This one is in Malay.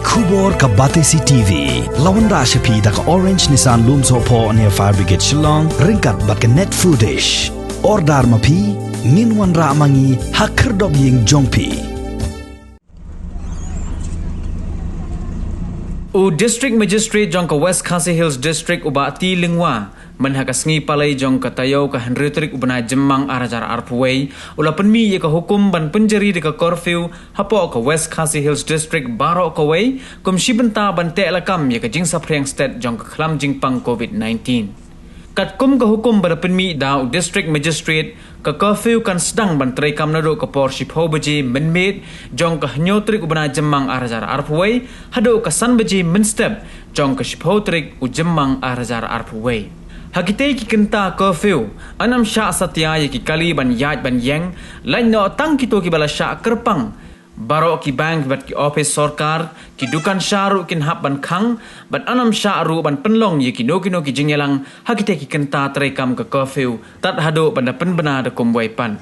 Kubor ka Batesi TV. Lawan Rashapi da ka Orange Nissan Looms Hopo near Fire Brigade Shillong. Ringkat bat ka net footage. Ordar mapi. Minwan ra mangi hakerdog ying jongpi. District Magistrate jong ka West Khasi Hills District ubati lingwa menhakas palai jong ka tayo ka Henrytrik ubana jemang arajar arpuway ula penmi ye ka hukum ban penjari de ka curfew hapo ka West Khasi Hills District baro ka way kum shibenta ban te lakam ye ka jing sapreng state jong ka khlam jing pang COVID-19 kat kum ka hukum ban penmi da District Magistrate ka curfew kan sedang ban tray kam nado ka por shipho baji menmet jong ka hnyotrik ubana jemang arajar arpuway hado ka san baji menstep jong ka shipho trik u jemang arajar arpuway Hakite ki kenta curfew anam sya satya ye ki kali ban yaj ban yang lain no tang kito ki bala sya kerpang baro ki bank bat ki office sarkar ki dukan syaru kin hap ban khang bat anam syaru ban penlong ye ki no ki jingyelang hakite ki kenta trekam ke curfew tat hado banda penbena de kumwai pan